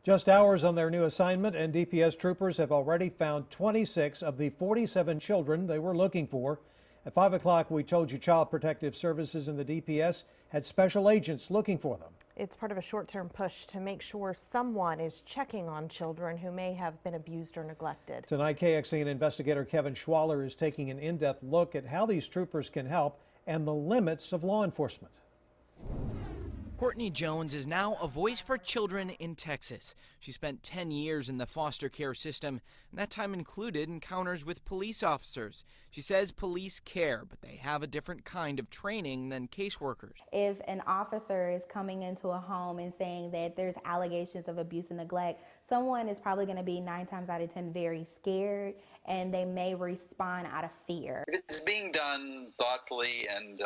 Just hours on their new assignment, and DPS troopers have already found 26 of the 47 children they were looking for. At 5 o'clock, we told you Child Protective Services and the DPS had special agents looking for them. It's part of a short-term push to make sure someone is checking on children who may have been abused or neglected. Tonight, KXAN investigator Kevin Schwaller is taking an in-depth look at how these troopers can help and the limits of law enforcement. Cortney Jones is now a voice for children in Texas. She spent 10 years in the foster care system, and that time included encounters with police officers. She says police care, but they have a different kind of training than caseworkers. If an officer is coming into a home and saying that there's allegations of abuse and neglect, someone is probably going to be 9 times out of 10 very scared, and they may respond out of fear. If it's being done thoughtfully and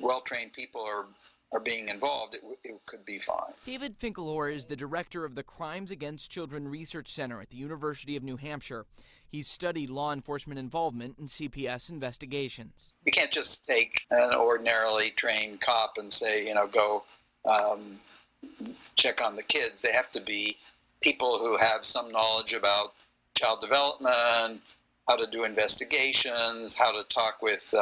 well-trained people are being involved, it could be fine. David Finkelhor is the director of the Crimes Against Children Research Center at the University of New Hampshire. He's studied law enforcement involvement in CPS investigations. You can't just take an ordinarily trained cop and say, go check on the kids. They have to be people who have some knowledge about child development, how to do investigations, how to talk with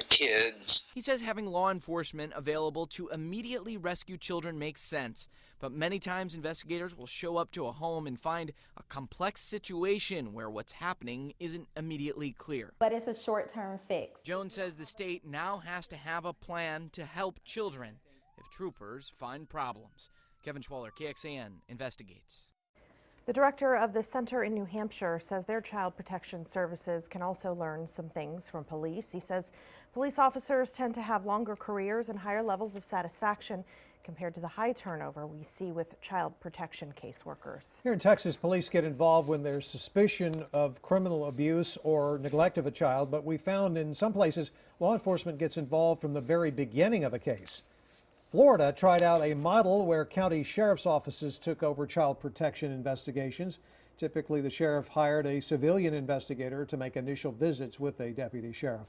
kids. He says having law enforcement available to immediately rescue children makes sense, but many times investigators will show up to a home and find a complex situation where what's happening isn't immediately clear. But it's a short-term fix. Jones says the state now has to have a plan to help children if troopers find problems. Kevin Schwaller, KXAN, investigates. The director of the center in New Hampshire says their child protection services can also learn some things from police. He says police officers tend to have longer careers and higher levels of satisfaction compared to the high turnover we see with child protection caseworkers. Here in Texas, police get involved when there's suspicion of criminal abuse or neglect of a child, but we found in some places law enforcement gets involved from the very beginning of a case. Florida tried out a model where county sheriff's offices took over child protection investigations. Typically, the sheriff hired a civilian investigator to make initial visits with a deputy sheriff.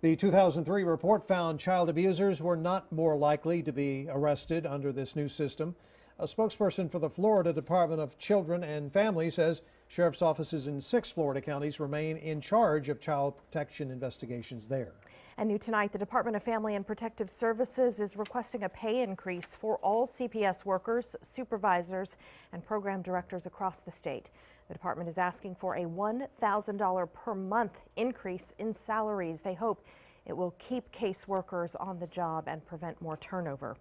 The 2003 report found child abusers were not more likely to be arrested under this new system. A spokesperson for the Florida Department of Children and Family says sheriff's offices in 6 Florida counties remain in charge of child protection investigations there. And new tonight, the Department of Family and Protective Services is requesting a pay increase for all CPS workers, supervisors, and program directors across the state. The department is asking for a $1,000 per month increase in salaries. They hope it will keep caseworkers on the job and prevent more turnover.